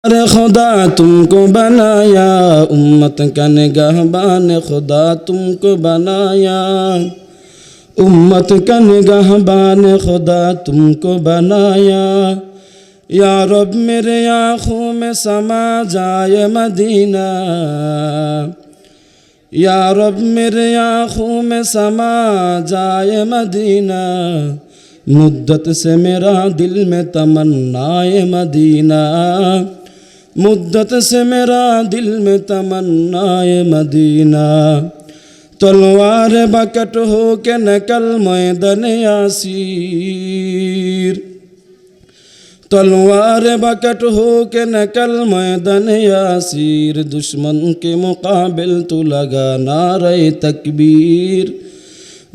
अरे खुदा तुमको बनाया उम्मत का निगहबान खुदा तुमको बनाया उम्मत का निगहबान खुदा तुमको बनाया या रब मेरे आँखों में समा जाए मदीना या रब मेरे आँखों में समा जाए मदीना मुद्दत से मेरा दिल में तमन्नाए मदीना मुद्दत से मेरा दिल में तमन्नाए मदीना तलवार बकट हो के नकल मैदान यासीर तलवार बकट हो के नकल मैदान यासीर दुश्मन के मुकाबिल तू लगा नारे तकबीर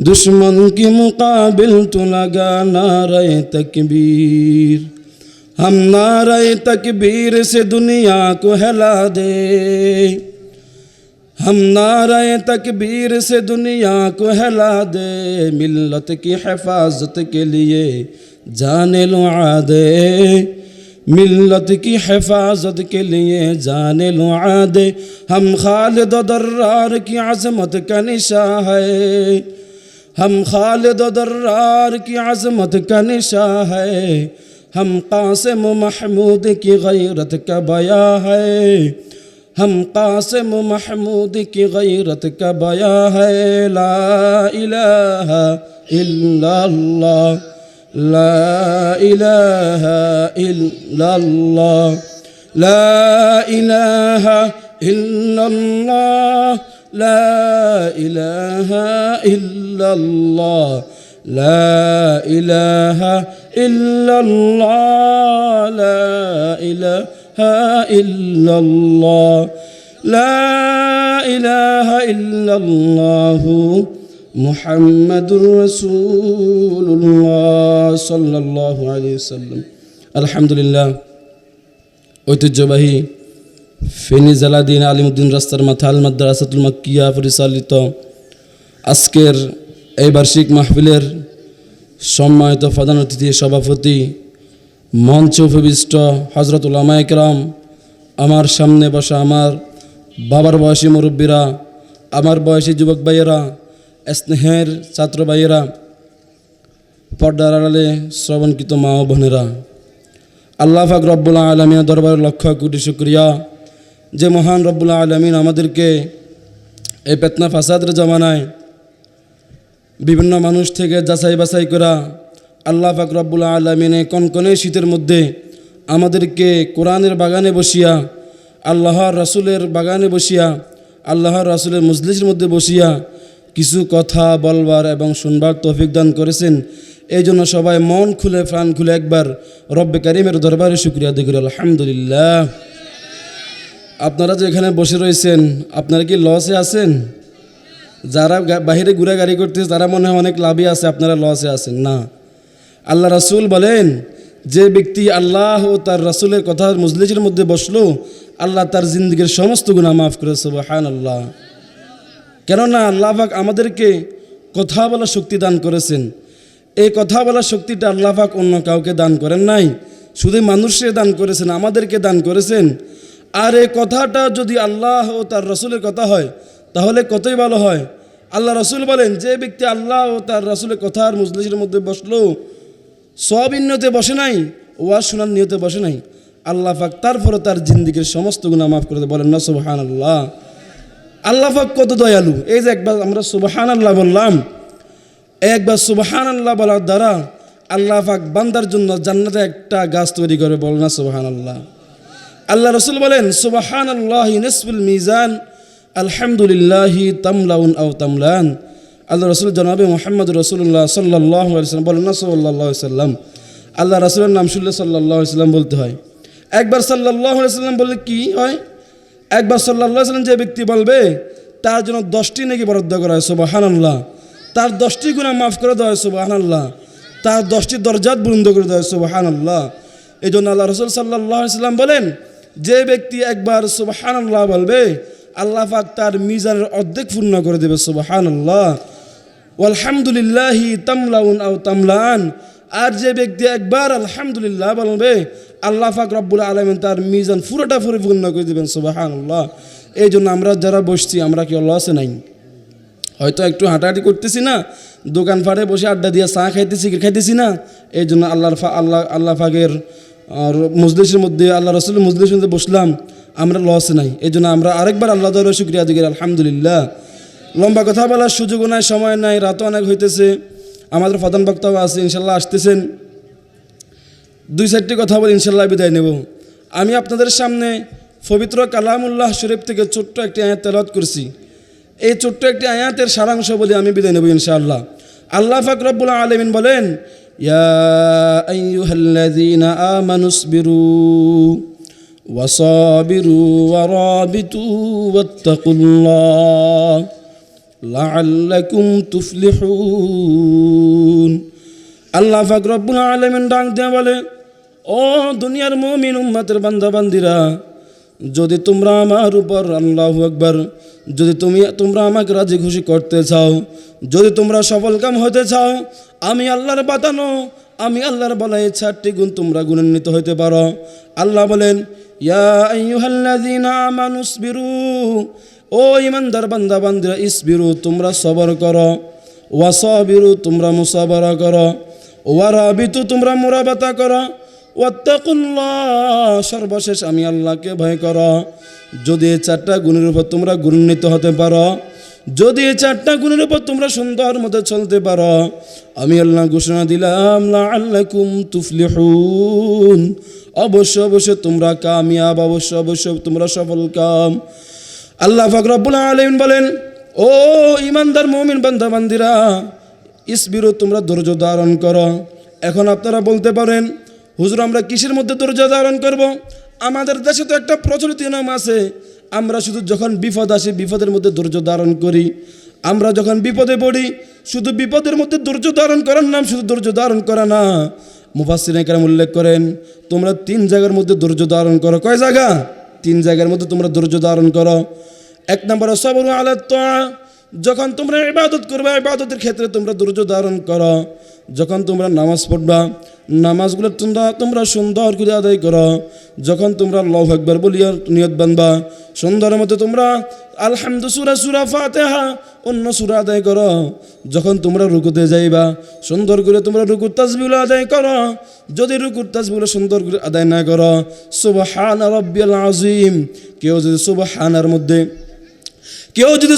दुश्मन के मुकाबिल तू लगा नारे तकबीर हम नारे तकबीर से दुनिया को हिला दे हम नारे तकबीर से दुनिया को हिला दे मिल्लत की हिफाजत के लिए जाने लुआ दे मिल्लत की हिफाजत के लिए जाने लुआ दे हम खालिद दर्रार की अज़मत का निशा है हम खालिद दर्रार की अज़मत का निशा है हम कासिम महमूद की गैरत का बया है हम कासिम महमूद की गैरत का बया है ला इलाहा इल्लल्लाह ला इलाहा इल्लल्लाह ला इलाहा इल्लल्लाह ला इलाहा इल्लल्लाह ला इलाहा इल्लल्लाह ला इलाहा इल्लल्लाह ला इलाहा इल्लल्लाह मुहम्मदुर रसूलुल्लाह सल्लल्लाहु अलैहि वसल्लम। अल्हम्दुलिल्लाह ঐতিহ্যবাহী ফেনী জেলাধীন আলিমউদ্দিন রাস্তার মাথা আল মাদ্রাসাতুল মাক্কিয়া পরিচালিত আজকের এই বার্ষিক মাহফিলের সম্মানিত প্রধান অতিথি সভাপতি মঞ্চে উপবিষ্ট হযরত উলামায়ে কেরাম আমার সামনে বসা আমার বাবার বয়সী মুরব্বীরা আমার বয়সী যুবক ভাইয়েরা স্নেহের ছাত্র ভাইয়েরা পর্দার আড়ালে শ্রবণকৃত মা ও বোনেরা আল্লাহ পাক রব্বুল আলামিনের দরবারে লক্ষ কোটি শুকরিয়া যে মহান রব্বুল আলামিন আমাদেরকে এই ফিতনা ফাসাদের জামানায় বিভিন্ন মানুষ থেকে যাচাই বাছাই করা আল্লাহ পাক রব্বুল আলামিনে কনকনে শীতের মধ্যে আমাদেরকে কোরআনের বাগানে বসিয়া আল্লাহর রাসূলের বাগানে বসিয়া আল্লাহর রাসূলের মজলিসের মধ্যে বসিয়া কিছু কথা বলবার এবং শুনবার তৌফিক দান করেছেন। এই জন্য সবাই মন খুলে প্রাণ খুলে একবার রব্বে কারিমের দরবারে শুকরিয়া আদায় করি আলহামদুলিল্লাহ। আপনারা যে এখানে বসে রয়েছেন আপনারা কি লসে আছেন? যারা বাহিরে ঘোরাঘুরি করতেছে তারা মনে হয় অনেক লাভে আছে, আপনারা লসে আছেন না। আল্লাহ রাসূল বলেন যে ব্যক্তি আল্লাহ ও তার রাসূলের কথা মজলিসের মধ্যে বসলো আল্লাহ তার জিন্দেগীর সমস্ত গুনাহ মাফ করে সুবহানাল্লাহ। কেননা আল্লাহ পাক আমাদেরকে কথা বলার শক্তি দান করেছেন। এই কথা বলার শক্তিটা আল্লাহ পাক অন্য কাউকে দান করেন নাই, শুধু মানুষকে দান করেছেন, আমাদেরকে দান করেছেন। আর এই কথাটা যদি আল্লাহ ও তার রাসূলের কথা হয় তাহলে কতই ভালো হয়। আল্লাহ রাসূল বলেন যে ব্যক্তি আল্লাহ ও তার রাসূলের কথার মজলিসের মধ্যে বসলো সওয়াবের নিয়তে বসে নাই, ওয়াজ শোনার নিয়তে বসে নাই, আল্লাহ পাক তারপরে তার জিন্দেগীর সমস্ত গুনাহ মাফ করে দেন। বলেন না সুবহানাল্লাহ। আল্লাহ পাক কত দয়ালু। এই যে একবার আমরা সুবহানাল্লাহ বললাম, একবার সুবহানাল্লাহ বলার দ্বারা আল্লাহ পাক বান্দার জন্য জান্নাতে একটা গাছ তৈরি করে। বলেন না সুবহানাল্লাহ। আল্লাহ রাসূল বলেন সুবহানাল্লাহি নিসফুল মিজান আলহামদুলিল্লাহি তামলাউন আও তামলান। আল্লাহ রাসূল জনাবে মুহাম্মদ রাসূলুল্লাহ সাল্লাল্লাহু আলাইহি ওয়াসাল্লাম বলেন না সাল্লাল্লাহু আলাইহি ওয়াসাল্লাম। আল্লাহ রাসূলের নাম শুনলে সাল্লাল্লাহু আলাইহি ওয়াসাল্লাম বলতে হয়। একবার সাল্লাল্লাহু আলাইহি ওয়াসাল্লাম বললে কি হয়? একবার সাল্লাল্লাহু আলাইহি ওয়াসাল্লাম যে ব্যক্তি বলবে তার জন্য 10টি নেকি বরাদ্দ করা হয় সুবহানাল্লাহ। তার 10টি গুনাহ মাফ করে দেওয়া হয় সুবহানাল্লাহ। তার 10টি দরজাত বুলন্দ করে দেওয়া হয় সুবহানাল্লাহ। এই জন্য আল্লাহ রাসূল সাল্লাল্লাহু আলাইহি ওয়াসাল্লাম বলেন যে ব্যক্তি একবার সুবহানাল্লাহ বলবে আল্লাহ পাক তার মিজানের অর্ধেক পূর্ণ করে দেবে সুবহানাল্লাহ। ওয়ালহামদুলিল্লাহি তামলাউন আও তামলান। আর যে ব্যক্তি একবার আলহামদুলিল্লাহ বলবে আল্লাহ পাক রব্বুল আলামিন তার মিজান পুরোটা পরিপূর্ণ করে দেবেন। সুবহানাল্লাহ। এই জন্য আমরা যারা বসছি, আমরা কি লসে নাই? হয়তো একটু হাঁটাহাঁটি করতেছি না, দোকান পাড়ে বসে আড্ডা দিয়ে চা খাইতেছি, খাইতেছি না, এই জন্য আল্লাহ পাকের মজলিসের মধ্যে, আল্লাহ রসুলের মজলিসের মধ্যে বসলাম, আমরা লসে নাই। এই জন্য আমরা আরেকবার আল্লাহ তাআলার শুকরিয়া আদায় করি, আলহামদুলিল্লাহ। লম্বা কথা বলার সুযোগও নাই, সময় নাই, রাতও অনেক হইতেছে, আমাদের প্রধান বক্তাও আছে, ইনশাল্লাহ আসতেছেন। 2-4টি কথা বলে ইনশাল্লাহ বিদায় নেব। আমি আপনাদের সামনে পবিত্র কালামুল্লাহ শরীফ থেকে ছোট্ট একটি আয়াত তেলাওয়াত করছি। এই ছোট্ট একটি আয়াতের সারাংশ বলে আমি বিদায় নেব ইনশাআল্লাহ। আল্লাহ পাক রব্বুল আলামিন বলেন, ইয়া আইয়ুহাল্লাযীনা আমানুসবিরু ওয়াসাবিরু ওয়ারাবিতু ওয়াত্তাকুল্লাহ লাআল্লাকুম তুফলিহুন। আল্লাহ পাক রব্বুল আলামিন ডাক দিয়ে বলে, ও দুনিয়ার মুমিন উম্মতের বান্দা বান্দিরা, যদি তোমরা আমার উপর, আল্লাহু আকবার, যদি তোমরা আমাকে রাজি খুশি করতে চাও, যদি তোমরা সফল কাম হতে চাও, আমি আল্লাহর বাতানো, আমি আল্লাহর বলা এই 4টি গুণ তোমরা গুণান্বিত হইতে পারো। আল্লাহ বলেন, ইয়া আইয়ুহাল্লাযীনা আমানুসবিরু, ও ইমানদার বান্দা বান্দিরা, ইসবিরু তোমরা সবর করো, ওয়াসাবিরু তোমরা মুসাবারা করো, ওয়ারাবিতু তোমরা মুরাবাতা করো, ওয়াত্তাকুল্লাহ সর্বশেষ আমি আল্লাহকে ভয় করো। যদি এই 4টা গুণের উপর তোমরা গুণান্বিত হতে পারো, যদি এই 4টা গুণের উপর তোমরা সুন্দর মতো চলতে পারো, আমি আল্লাহ ঘোষণা দিলাম, লাআল্লাকুম তুফলিহুন, অবশ্য অবশ্য তোমরা কামিয়াব, অবশ্য অবশ্য তোমরা সফল কাম। আল্লাহ পাক রব্বুল আলামিন বলেন, ও ইমানদার মুমিন বান্দা বান্দিরা, ইসবিরু তোমরা ধৈর্য ধারণ করো। এখন আপনারা বলতে পারেন, হুজুর আমরা কিসের মধ্যে ধৈর্য ধারণ করব? আমাদের দেশে তো একটা প্রচলিত নাম আছে, আমরা শুধু যখন বিপদ আসে বিপদের মধ্যে ধৈর্য ধারণ করি। আমরা যখন বিপদে পড়ি, শুধু বিপদের মধ্যে ধৈর্য ধারণ করার নাম শুধু ধৈর্য ধারণ করা না। মুফাসসিরিনে কেরাম উল্লেখ করেন, তোমরা 3 জায়গার মধ্যে ধৈর্য ধারণ করো। কয় জায়গা? 3 জায়গার মধ্যে তোমরা ধৈর্য ধারণ করো। 1 নম্বর সবরু আলা তাআ, যখন তোমরা ইবাদত করবে, ইবাদতের ক্ষেত্রে তোমরা ধৈর্য ধারণ করো। যখন তোমরা নামাজ পড়বা, নামাজগুলো তোমরা সুন্দর করে আদায় করো। যখন তোমরা আল্লাহু আকবার বলিয়া নিয়ত বানবা, সুন্দরের মতো তোমরা আলহামদু সূরা ফাতিহা অন্য সূরা আদায় করো। যখন তোমরা রুকুতে যাইবা, সুন্দর করে তোমরা রুকুর তাসবিহগুলো আদায় করো। যদি রুকুর তাসবিহগুলো সুন্দর করে আদায় না করো, সুবহানা রাব্বিয়াল আযীম, কেউ যদি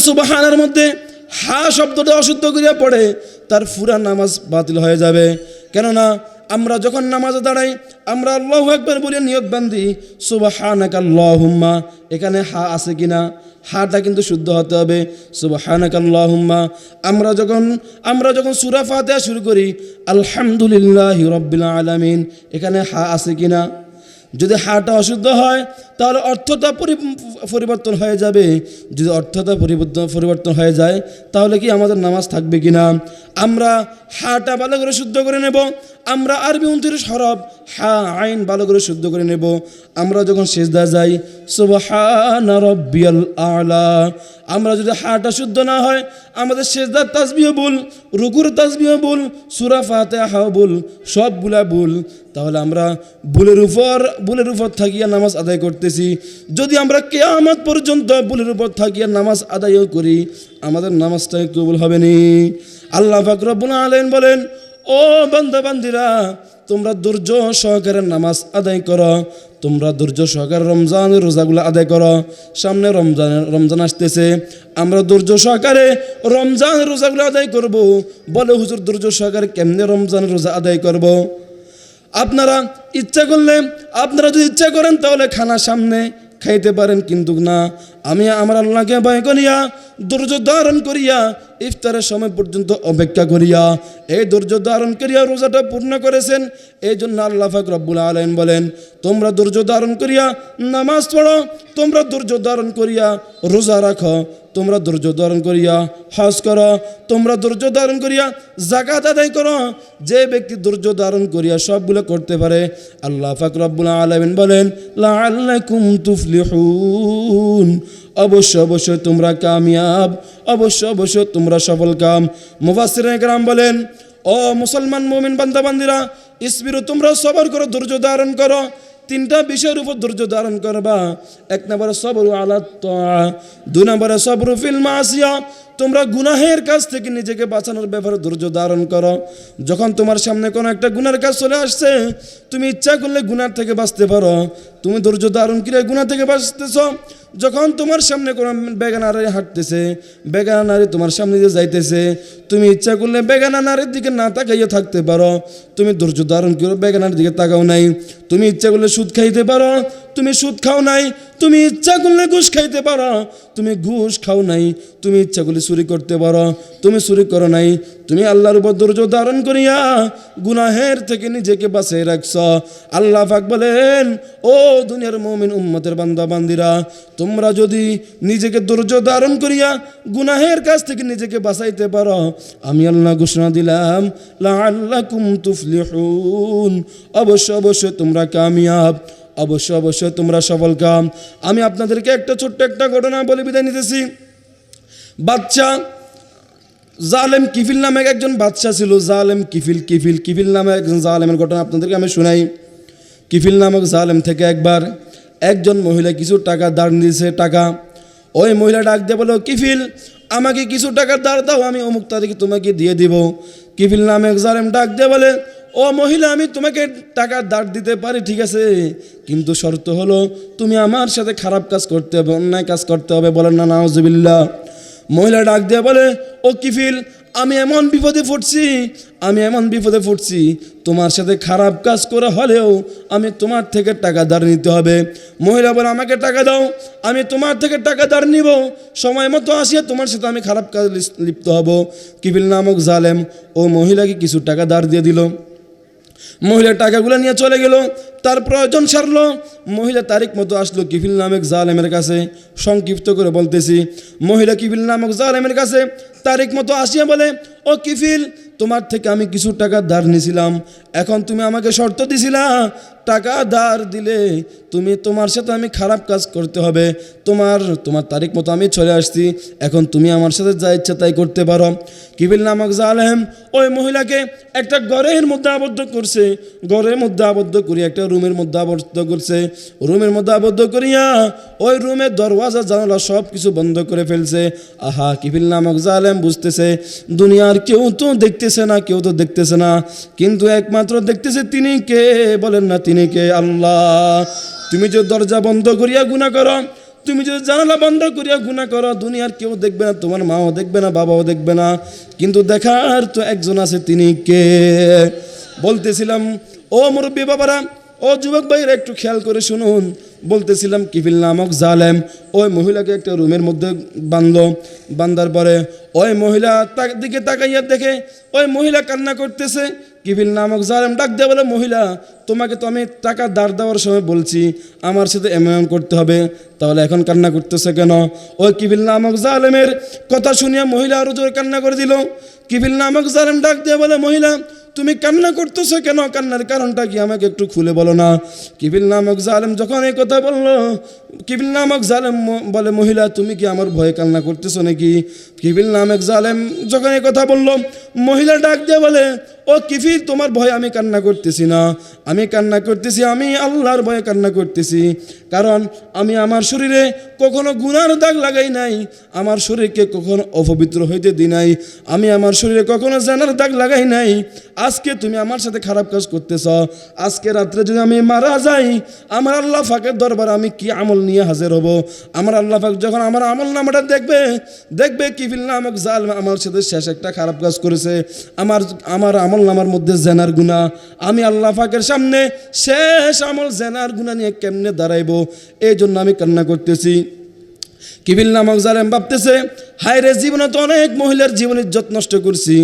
সুবহানার মধ্যে হা শব্দটা অশুদ্ধ করিয়া পড়ে, তার পুরা নামাজ বাতিল হয়ে যাবে। কেননা আমরা যখন নামাজে দাঁড়াই, আমরা আল্লাহু আকবার বলে নিয়ত বান্ধি, সুবহানাকা আল্লাহুম্মা, এখানে হা আছে কিনা? হাটা কিন্তু শুদ্ধ হতে হবে, সুবহানাকা আল্লাহুম্মা। আমরা যখন সূরা ফাতিহা শুরু করি, আলহামদুলিল্লাহি রাব্বিল আলামিন, এখানে হা আছে কিনা? যদি হাটা অশুদ্ধ হয়, তাহলে অর্থটা পরিবর্তন হয়ে যাবে। যদি অর্থটা পরিবর্তন হয়ে যায়, তাহলে কি আমাদের নামাজ থাকবে কিনা? আমরা হাটা ভালো করে শুদ্ধ করে নেব। আমরা আরবি 29 হরফ হা আইন ভালো করে শুদ্ধ করে নেব। আমরা যখন সিজদায় যাই, সুবহানা রাব্বিয়াল আ'লা, আমরা যদি হাটা শুদ্ধ না হয়, আমাদের সিজদার তাসবিহ ভুল, রুকুর তাসবিহ ভুল, সূরা ফাতিহা ভুল, সবগুলা ভুল, তাহলে আমরা ভুলের উপর থাকিয়া নামাজ আদায় করতেছি। যদি আমরা কিয়ামত পর্যন্ত ভুলের উপর থাকিয়া নামাজ আদায় করি, আমাদের নামাজটা কবুল হবে না। আল্লাহ পাক রব্বুল আলামিন বলেন, ও বান্দা বান্দিরা, তোমরা ধৈর্য সহকারে নামাজ আদায় করো, তোমরা ধৈর্য সহকারে রমজানের রোজাগুলো আদায় করো। সামনে রমজান আসতেছে, আমরা ধৈর্য সহকারে রমজানের রোজাগুলো আদায় করব। বলে হুজুর ধৈর্য সহকারে কেমনে রমজানের রোজা আদায় করব? আপনারা যদি ইচ্ছা করেন তাহলে খানা সামনে খাইতে পারেন, কিন্তু না, আমি আমার আল্লাহকে ভয় করিয়া ধৈর্য ধারণ করিয়া ইফতারের সময় পর্যন্ত অপেক্ষা করিয়া এই ধৈর্য ধারণ করিয়া রোজাটা পূর্ণ করেছেন। এই জন্য আল্লাহ পাক রব্বুল আলামিন বলেন, তোমরা ধৈর্য ধারণ করিয়া নামাজ পড়ো, তোমরা ধৈর্য ধারণ করিয়া রোজা রাখো, তোমরা ধৈর্য ধারণ করিয়া হজ করো, তোমরা ধৈর্য ধারণ করিয়া যাকাত আদায় করো। যে ব্যক্তি ধৈর্য ধারণ করিয়া সবগুলো করতে পারে, আল্লাহ পাক রব্বুল আলামিন বলেন, লাআল্লাকুম তুফলিহুন, অবশ্যই তোমরা কামিয়াব, অবশ্যই তোমরা সফল কাম। মুফাসসিরিনে কেরাম বলেন, ও মুসলমান মুমিন বান্দা বান্দিরা, ইসবিরু তোমরা সবর করো, ধৈর্য ধারণ করো। তিনটা বিষয়ের উপর ধৈর্য ধারণ করবা। এক নম্বরে সবরু আলা তাআ, দুই নম্বরে সবরু ফিল মাসিয়া, তোমরা গুনাহের কাছ থেকে নিজেকে বাঁচানোর ব্যাপারে ধৈর্য ধারণ করো। যখন তোমার সামনে কোনো একটা গুনার কাজ চলে আসছে, তুমি ইচ্ছা করলে গুনার থেকে বাঁচতে পারো, তুমি ধৈর্য ধারণ করে গুনাহ থেকে বাঁচতেছ। যখন তোমার সামনে কোনো বেগানা নারী হাঁটতেছে, বেগানা নারী তোমার সামনে দিয়ে যাইতেছে, তুমি ইচ্ছা করলে বেগানা নারীর দিকে না তাকাইয়া থাকতে পারো, তুমি ধৈর্য ধারণ করো, বেগানার দিকে তাকাও নাই। তুমি ইচ্ছা করলে সুদ খাইতে পারো, তুমি সুদ খাও নাই। তুমি ইচ্ছা করলে ঘুষ খাইতে পারো, তুমি ঘুষ খাও নাই। তুমি ইচ্ছা করলে চুরি করতে পারো, তুমি চুরি করো নাই। তুমি আল্লাহর উপর ধৈর্য ধারণ করিয়া গুনাহের থেকে নিজেকে বাঁচিয়ে রাখছ। আল্লাহ পাক বলেন, ও দুনিয়ার মুমিন উম্মতের বান্দা বান্দিরা, তোমরা যদি নিজেকে ধৈর্য ধারণ করিয়া গুনাহের কাছ থেকে নিজেকে বাঁচাইতে পারো, আমি আল্লাহ ঘোষণা দিলাম লাআল্লাকুম তুফলিহুন, অবশ্য অবশ্যই তোমরা কামিয়াব, অবশ্য অবশ্যই তোমরা সফল কাম। আমি আপনাদেরকে একটা ছোট্ট একটা ঘটনা বলে বিদায় নিতেছি। বাদশা জালেম কিফিল নামে একজন বাদশা ছিল। জালেম কিফিল নামে একজন জালেমের ঘটনা আপনাদেরকে আমি শোনাই। কিফিল নামক জালেম থেকে একবার একজন মহিলা কিছু টাকা ধার দিয়েছে। টাকা, ওই মহিলা ডাক দিয়ে বলো, কিফিল আমাকে কিছু টাকা ধার দাও, আমি অমুক তারিখে তোমাকে দিয়ে দিব। কিফিল নামে এক জালেম ডাক দিয়ে বলে, ও মহিলা, আমি তোমাকে টাকা ধার দিতে পারি, ঠিক আছে, কিন্তু শর্ত হলো তুমি আমার সাথে খারাপ কাজ করতে হবে, অন্যায় কাজ করতে হবে। বলেন না নাউজুবিল্লাহ। মহিলা ডাক দিয়ে বলে, ও কিফিল, আমি এমন বিপদে পড়ছি, তোমার সাথে খারাপ কাজ করে হলেও আমি তোমার থেকে টাকা ধার নিতে হবে। মহিলা বলে, আমাকে টাকা দাও, আমি তোমার থেকে টাকা ধার নিব, সময় মতো আসিয়া তোমার সাথে আমি খারাপ কাজ লিপ্ত হব। কিফিল নামক জালেম ও মহিলাকে কিছু টাকা ধার দিয়ে দিল। মহিলা টাকাগুলো নিয়ে চলে গেল, তার প্রয়োজন সারলো। মহিলা তারিখ মতো আসলো কিফিল নামক জালেমের কাছে। সংক্ষিপ্ত করে বলতেছি, মহিলা কিফিল নামক জালেমের কাছে তারিখ মতো আসিয়া বলে, ও কিফিল, তোমার থেকে আমি কিছু টাকা ধার নিয়েছিলাম, এখন তুমি আমাকে শর্ত দিছিলা টাকা ধার দিলে তোমার সাথে আমি খারাপ কাজ করতে হবে। তোমার তারিখ মতো আমি চলে আসছি, এখন তুমি আমার সাথে যা ইচ্ছা তাই করতে পারো। কিফিল নামক জালেম ওই মহিলাকে একটা ঘরের মধ্যে আবদ্ধ করছে। ঘরের মধ্যে আবদ্ধ করিয়া একটা রুমের মধ্যে আবদ্ধ করছে। রুমের মধ্যে আবদ্ধ করিয়া ওই রুমের দরওয়াজা জানালা সব কিছু বন্ধ করে ফেলছে। আহা, কিফিল নামক জালেম বুঝতেছে দুনিয়ার কেউ তো দেখতেছে না, কিন্তু একমাত্র দেখতেছে তিনি কে? বলেন না তিনি কে? আল্লাহ। তুমি যে দরজা বন্ধ করিয়া গুনাহ করো, তুমি যদি জানালা বন্ধ করিয়া গুনাহ করো, দুনিয়ার কেউ দেখবে না, তোমার মাও দেখবে না, বাবাও দেখবে না, কিন্তু দেখার তো একজন আছে, তিনি কে? বলতেছিলাম ও মুরব্বী বাবারা, ও যুবক ভাইরা, একটু খেয়াল করে শুনুন। বলতেছিলাম কিফিল নামক জালেম ওই মহিলাকে একটা রুমের মধ্যে বান্ধার পরে ওই মহিলা তার দিকে তাকাইয়া দেখে ওই মহিলা কান্না করতেছে। কিফিল নামক জালেম ডাক দিয়ে বলে, মহিলা, তোমাকে তো আমি টাকা ধার দেওয়ার সময় বলছি আমার সাথে এমন করতে হবে, তাহলে এখন কান্না করতেছে কেন? ওই কিফিল নামক জালেমের কথা শুনিয়া মহিলা আরো জোরে কান্না করে দিল। কিফিল নামক জালেম ডাক দিয়ে বলে, মহিলা, তুমি কান্না করতেছো কেন? কান্নার কারণটা কি আমাকে একটু খুলে বলো না। কিফিল নামক জালেম যখন এই কথা বললো, কিফিল নামক জালেম বলে, মহিলা, তুমি কি আমার ভয়ে কান্না করতেছো নাকি? কিফিল নামক জালেম যখন এই কথা বললো, মহিলা ডাক দিয়ে বলে, ও কিফিল, তোমার ভয়ে আমি কান্না করতেছি না, আমি আল্লাহর ভয়ে কান্না করতেছি। কারণ আমি আমার শরীরে কখনো গুনার দাগ লাগাই নাই, আমার শরীরকে কখনো অপবিত্র হইতে দিই নাই, আমি আমার শরীরে কখনো জানার দাগ লাগাই নাই। আজকে তুমি আমার সাথে খারাপ কাজ করতেছ, আজকে রাত্রে যদি আমি মারা যাই, আমার আল্লাহ পাকের দরবারে আমি কি আমল নিয়ে হাজির হব? আমার আল্লাহ পাক যখন আমার আমল নামাটা দেখবে কিফিল নামক জালেম আমার সাথে শেষ একটা খারাপ কাজ করেছে, আমার আমল নামার মধ্যে জেনার গুনাহ, আমি আল্লাহ পাকের সামনে শেষ আমল জেনার গুনাহ নিয়ে কেমনে দাঁড়াইবো? এই জন্য আমি কান্না করতেছি। কিফিল নামক জালেম ভাবতেছে, হায় রে, জীবনে তো অনেক মহিলার জীবনের ইজ্জত নষ্ট করছি,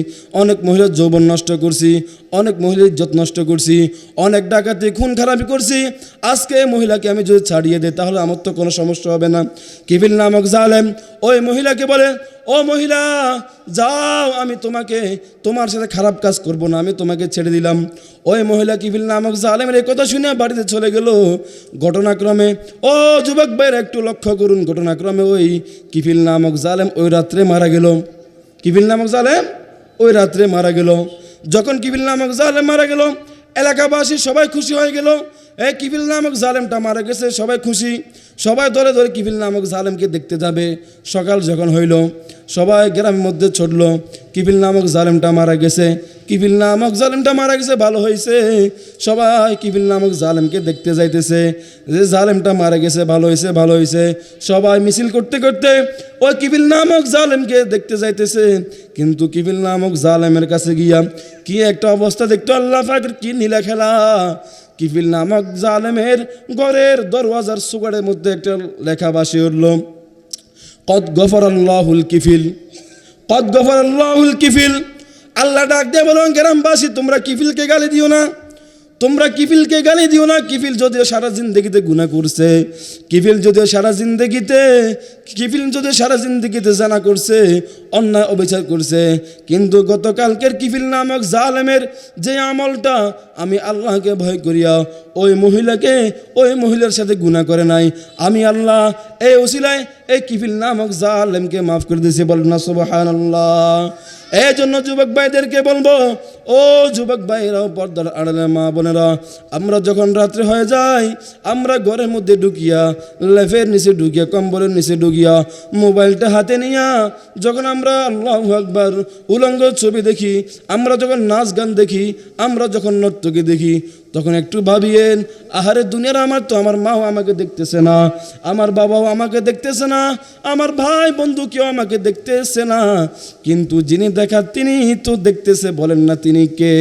অনেক মহিলার যৌবন নষ্ট করছি, অনেক মহিলার ইজ্জত নষ্ট করছি, অনেক ডাকাতি খুন খারাপি করছি, আজকে মহিলাকে আমি যদি ছাড়িয়ে দিই তাহলে আমার তো কোনো সমস্যা হবে না। কিফিল নামক জালেম ওই মহিলাকে বলে, ও মহিলা, যাও, আমি তোমার সাথে খারাপ কাজ করব না, আমি তোমাকে ছেড়ে দিলাম। ওই মহিলা কিফিল নামক জালেমের এই কথা শুনে বাড়িতে চলে গেল। ঘটনাক্রমে ও যুবক ভাইয়ের একটু লক্ষ্য করুন, ঘটনাক্রমে ওই কিফিল নামক জালেম ওই রাত্রে মারা গেল। কিফিল নামক জালেম ওই রাত্রে মারা গেল। যখন কিফিল নামক জালেম মারা গেল, এলাকাবাসী সবাই খুশি হয়ে গেল। এই কিফিল নামক জালেমটা মারা গেছে, সবাই খুশি, সবাই দলে দলে কিফিল নামক জালেমকে দেখতে যাবে। সকাল যখন হইল, সবাই গ্রামের মধ্যে ছুটল, কিফিল নামক জালেমটা মারা গেছে, কিফিল নামক জালেমটা মারা গেছে, ভালো হয়েছে। সবাই কিফিল নামক জালেমকে দেখতে যাইতেছে, যে জালেমটা মারা গেছে, ভালো হয়েছে, ভালো হয়েছে। সবাই মিছিল করতে করতে ওই কিফিল নামক জালেমকে দেখতে যাইতেছে। কিন্তু কিফিল নামক জালেমের কাছে গিয়া কি একটা অবস্থা দেখতো আল্লাহ পাকের, কি নীলা খেলা। কিফিল নামক জালেমের ঘরের দরওয়াজার সুগারের মধ্যে একটা লেখা ভাসে উঠল, কদ গফরাল্লাহুল কিফিল, কদ গফরাল্লাহুল কিফিল। আল্লাহ ডাক দিয়ে বলুন, গ্রামবাসী তোমরা কিফিলকে গালি দিও না, তোমরা কিফিলকে গালি দিও না। কিফিল যদিও সারা জিন্দগিতে গুনাহ করছে, কিফিল যদিও সারা জিন্দগিতে জানা করছে, অন্যায় অবিচার করছে, কিন্তু গতকালকের কিফিল নামক জালেমের যে আমলটা, আমি আল্লাহকে ভয় করিয়া ওই মহিলার সাথে গুনাহ করে নাই, আমি আল্লাহ এই ওসিলায় এই কিফিল নামক জালেমকে মাফ করে দিয়েছি। বলেন না সুবহানাল্লাহ। এই জন্য যুবক ভাইদেরকে বলবো, ও যুবক ভাইরাও, পর্দার আড়ালে মা বোনেরা, আমরা যখন রাত্রে হয়ে যায়, আমরা ঘরের মধ্যে ঢুকিয়া, লেফের নিচে ঢুকিয়া, কম্বলের নিচে ঢুকিয়া, মোবাইলটা হাতে নিয়া যখন আমরা আল্লাহু আকবার উলঙ্গ ছবি দেখি, আমরা যখন নাচ গান দেখি, আমরা যখন নর্তকী দেখি, তখন একটু ভাবিয়েন, আহারে দুনিয়ার আমার মাও আমাকে দেখতেছে না, আমার বাবাও আমাকে দেখতেছে না, আমার ভাই বন্ধু কেউ আমাকে দেখতেছে না, কিন্তু যিনি দেখা তিনি তো দেখতেছে। বলেন না তিনি কে?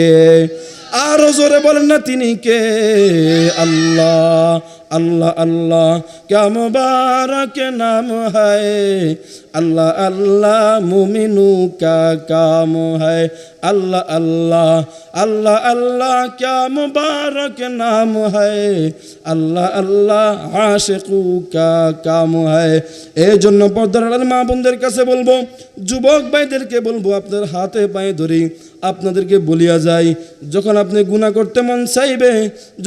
আরো জোরে বলেন না তিনি কে? আল্লাহ। अल्लाह अल्लाह क्या मुबारक नाम है, अल्लाह अल्लाह मुमिनों का काम है, अल्लाह अल्लाह अल्लाह अल्लाह क्या मुबारक नाम है, अल्लाह अल्लाह आशिकों का काम है। এই জন্য পর্দার আড়ালে মা বোনদের কাছে বলবো, যুবক ভাইদেরকে বলবো, আপনাদের হাতে পায়ে ধরি আপনাদেরকে বলিয়া যাই, যখন আপনি গুনাহ করতে মন চাইবে,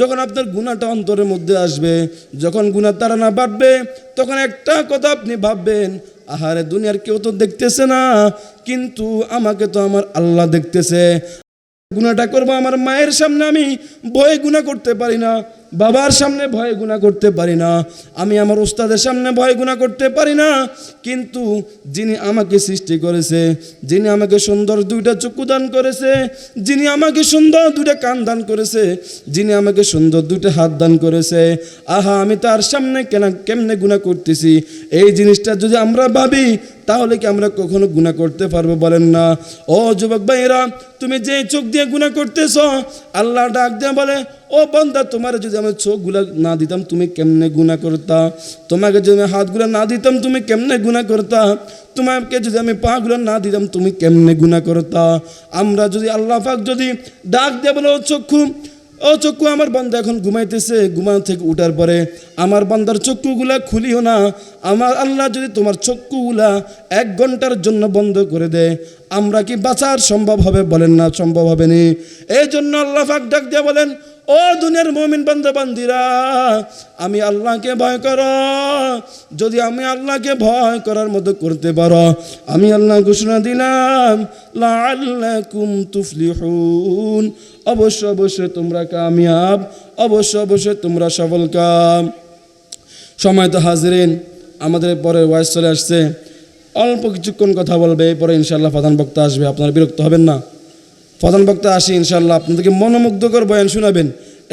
যখন আপনার গুনাহটা অন্তরের মধ্যে আসবে, যখন গুনাহ তাড়না বাড়বে, তখন একটা কথা আপনি ভাববেন, আহারে দুনিয়ার কেউ তো দেখতেছে না, কিন্তু আমাকে তো আমার আল্লাহ দেখতেছে। গুনাহটা করবো আমার মায়ের সামনে, আমি ভয়ে গুনাহ করতে পারি না, বাবার সামনে ভয়ে গুনাহ করতে পারি না, আমি আমার উস্তাদের সামনে ভয়ে গুনাহ করতে পারি না, কিন্তু যিনি আমাকে সৃষ্টি করেছে, যিনি আমাকে সুন্দর দুইটা চক্ষু দান করেছে, যিনি আমাকে সুন্দর দুইটা কান দান করেছে, যিনি আমাকে সুন্দর দুইটা হাত দান করেছে, আহা আমি তার সামনে কেমনে গুনাহ করতেছি, এই জিনিসটা যদি আমরা ভাবি, তাহলে কি আমরা কখনো গুনাহ করতে পারবো? বলেন না। ও যুবক ভাইরা, তুমি যে চোখ দিয়ে গুনাহ করতেছ, আল্লাহ ডাক দিয়ে বলে, ও বান্দা, তোমার যদি আমি চোখগুলা না দিতাম তুমি কেমনে গুনাহ করতা, তোমাকে যদি আমি হাতগুলা না দিতাম তুমি কেমনে গুনাহ করতা, তোমাকে যদি আমি পাগুলা না দিতাম তুমি কেমনে গুনাহ করতা। আমরা যদি আল্লাহ পাক যদি ডাক দিয়ে বলে, ও চক্ষু আমার বান্দা এখন ঘুমাইতেছে, ঘুমানো থেকে উঠার পরে আমার বান্দার চক্ষুগুলা খুলিও না, আমার আল্লাহ যদি তোমার চক্ষুগুলা 1 ঘন্টার জন্য বন্ধ করে দেয়, আমরা কি বাঁচার সম্ভব হবে? বলেন না, সম্ভব হবে না। এই জন্য আল্লাহ পাক ডাক দিয়ে বলেন, ও দুনিয়ার মুমিন বান্দা বান্দিরা, আমি আল্লাহকে ভয় করো। যদি আমি আল্লাহকে ভয় করার মতো করতে পারো, আমি আল্লাহ ঘোষণা দিলাম, লাআল্লাকুম তুফলিহুন, অবশ্যই অবশ্যই তোমরা কামিয়াব, অবশ্যই অবশ্যই তোমরা সফল কাম। সময় তো হাজিরিন, আমাদের পরে ওয়াইজ চলে আসছে, অল্প কিছুক্ষণ কথা বলবে, এরপরে ইনশাআল্লাহ প্রধান বক্তা আসবে। আপনারা বিরক্ত হবেন না, প্রধান বক্তা আসি ইনশাআল্লাহ আপনাদেরকে মনোমুগ্ধকর বয়ান শোনাবেন,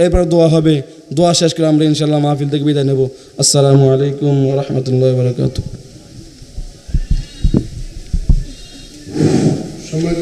এরপরে দোয়া হবে, দোয়া শেষ করে আমরা ইনশাআল্লাহ মাহফিল থেকে বিদায় নেব। আসসালামু আলাইকুম ওয়া রাহমাতুল্লাহি ওয়া বারাকাতুহু।